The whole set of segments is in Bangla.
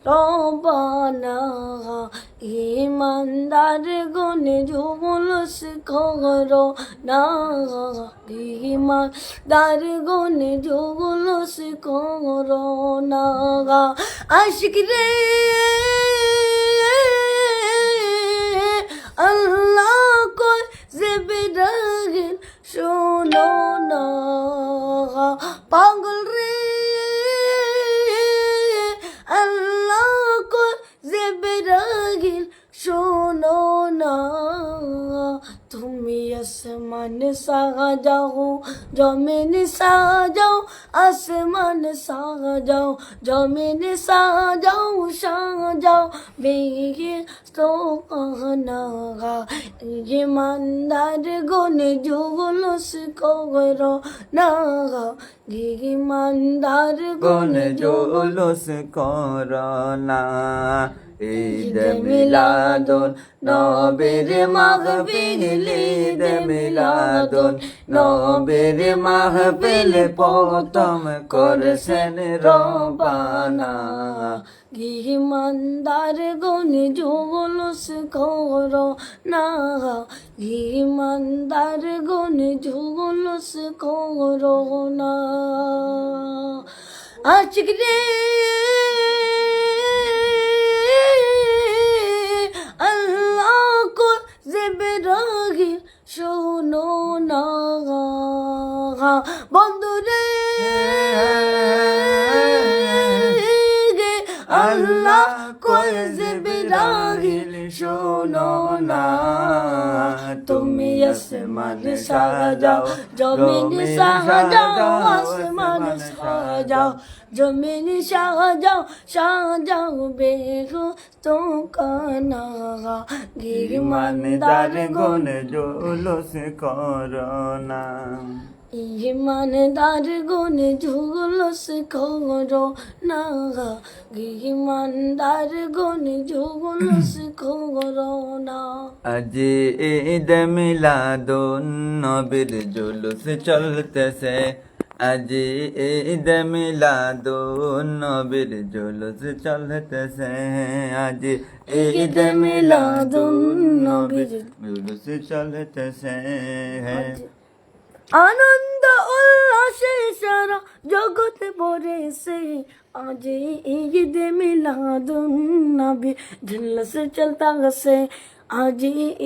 রবানা ইমানদার গুনে জুলুস করো না ইমানদার গুনে জুলুস করো না আশিক রে আল্লাহ কই জিবরাইল শোনো না পাগল রে আল্লাহ কই জিবরাইল শোনো না তুমি আসমান সাজাও জমিন সাজাও আসমান সাজাও জমিন সাজাও সাজাও বেগে তো कहना ईमानदार गुने जुलूस करो ना ईमानदार गुने जुलूस करो ना ঈদ মিলাদুন নবীর মাহফিল ঈদ মিলাদুন নবীর মাহফিল প্রথম করেছেন রবানা ইমানদার গুনে জুলুস করো না ইমানদার গুনে জুলুস করো না আশিক রে আল্লাহ কো জিবরাইল শোনো না বন্ধু রে আল্লাহ কই জিবরাইল শোনো না তুমি আসমান সাজাও জমিন সাজাও আসমান সাজাও জমিন সাজাও সাজাও বেগো তো কানা ঈমানদার গুনে জুলুস করো না ईमानदार गुने जुलूस करो ना ईमानदार गुने जुलूस करो ना আজ ঈদ মিলাদুন নবীর জুলুস চলতেছে আজ ঈদ মিলাদুন নবীর জুলুস চলতেছে আজ ঈদ মিলাদুন নবীর জুলুস চলতেছে আনন্দ উল্লাসে সারা জগৎ ভরেছে আজ ঈদ মিলাদুন নবী জুলুস চলতা আছে আজ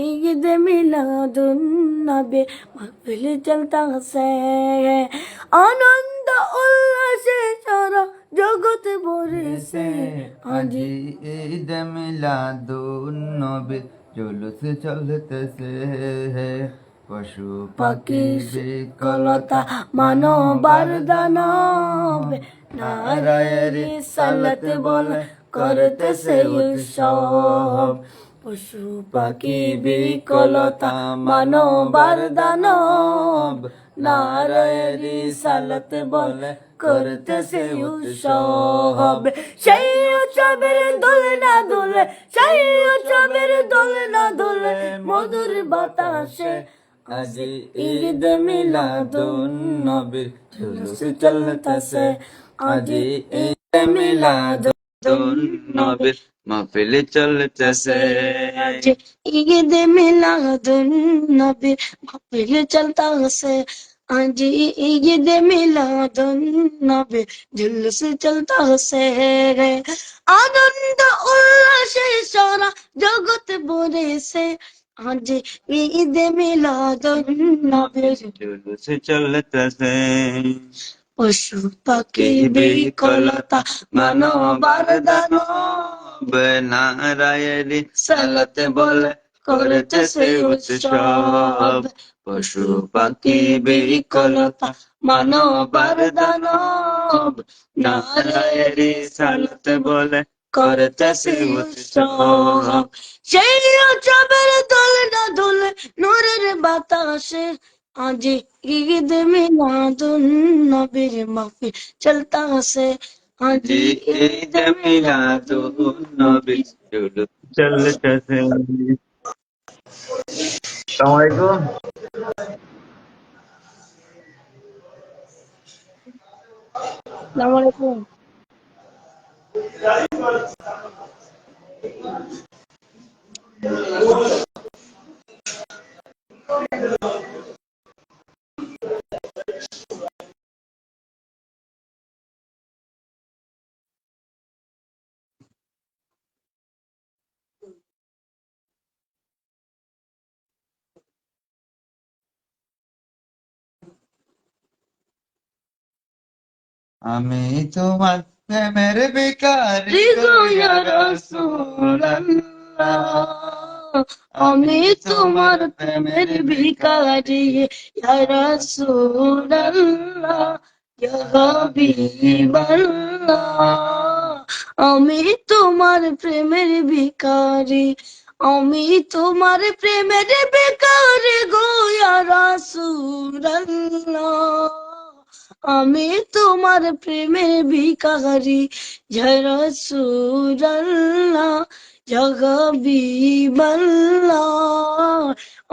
ঈদ মিলাদুন নবী মাহফিল চলতা আছে আনন্দ উল্লাসে সারা জগৎ ভরেছে আজ ঈদ মিলাদুন নবী জুলুস চলতেছে পশু পাখি বিকলতা মানবার দানব নারায়ের সালাত বলে করতেছে উৎসব পশু পাখি বিকলতা মানবার দানব নারায়ের সালাত বলে করতেছে উৎসব সেই উৎসবের দোল না দোলে সেই উৎসবের দোল না দোলে মধুর বাতাসে আজ ঈদ মিলাদুন নবীর জুলুস চলতেছে আজ ঈদ মিলাদুন নবীর মাহফিল চলতেছে আজ ঈদ মিলাদুন নবীর মাহফিল চলতেছে আজ ঈদ মিলাদুন নবীর জুলুস চলতেছে আনন্দ উল্লাসে সারা জগৎ ভরেছে আজ ঈদ মিলাদুন নবীর জুলুস চলতেছে পশু পাখি বিকলতা মানবার দানব নারায়ের সালাত বলে করতেছে উৎসব পশু পাখি বিকলতা মানবার দানব নারায়ের সালাত বলে করতেছে উৎসব সেই উৎসবের দোল না দোলে নূরের বাতাসে আজ ঈদ মিলাদুন নবীর মাহফিল চলতেছে আজ ঈদ মিলাদুন নবীর জুলুস চলতেছে আসসালামু আলাইকুম আসসালামু আলাইকুম আমি তোমার প্রেমের ভিখারি গো ইয়া রাসূলুল্লাহ, আমি তোমার প্রেমের ভিখারি ইয়া রাসূলুল্লাহ, ইয়া হাবিবাল্লাহ। আমি তোমার প্রেমের ভিখারি, আমি তোমার প্রেমের ভিখারি গো ইয়া রাসূলুল্লাহ, আমি তোমার প্রেমের ভিখারি ইয়া রাসূলুল্লাহ, ইয়া হাবিবাল্লাহ।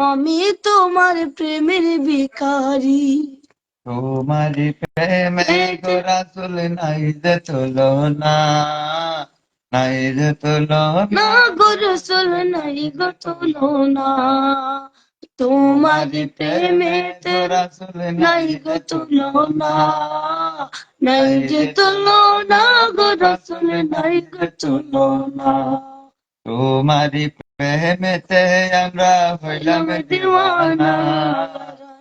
আমি তোমার প্রেমের ভিখারি। তোমার প্রেমে গো রাসূল নাই যে তুলনা, নাই যে তুলনা না গো রাসূল নাই গো তুলনা, তোমার প্রেমে গো রাসূল নাই গো তুলনা, নাই যে তুলনা গো রাসূল নাই গো তুলনা। তোমারি প্রেমেতে আমরা হইলাম দিওয়ানা।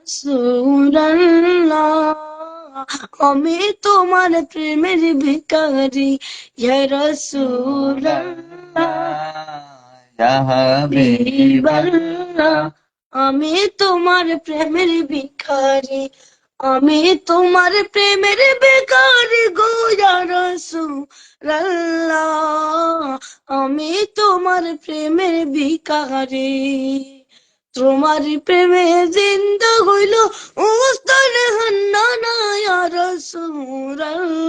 রাসূলুল্লাহ, আমি তোমার প্রেমের ভিখারি ইয়া রাসূলুল্লাহ, ইয়া হাবিবাল্লাহ। আমি তোমার প্রেমের ভিখারি, আমি তোমার প্রেমের ভিখারি গো ইয়া রাসূলুল্লাহ, আমি তোমার প্রেমের ভিখারি। তোমার প্রেমে জিন্দা হইল উস্তাদ হান্নানা ইয়া রাসূলুল্লাহ,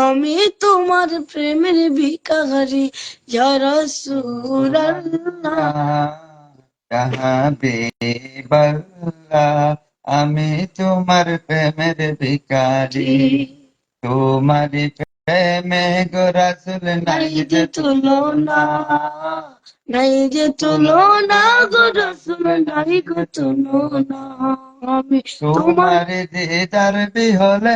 আমি তোমার প্রেমের ভিখারি ইয়া রাসূলুল্লাহ। ইয়া হাবিবাল্লাহ, আমি তোমার প্রেমের ভিখারি। তোমার প্রেমে গো রাসূল নাই যে তুলনা, নাই যে তুলনা গো রাসূল নাই গো তুলনা। আমি তোমার দিদার বিহলে,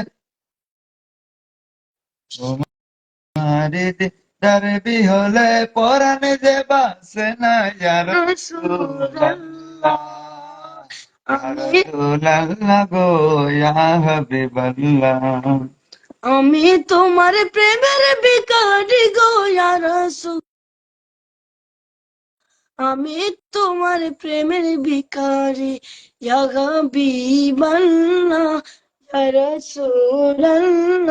তোমার দিদার বিহলে পরাণ যে বাসে না ইয়া রাসূলুল্লাহ, রাসূলুল্লাহ গো ইয়া হাবিবাল্লাহ। আমি তোমার প্রেমের ভিখারি গো ইয়া রাসূল, আমি তোমার প্রেমের ভিখারি ইয়া হাবিবাল্লাহ, ইয়া রাসূলুল্লাহ।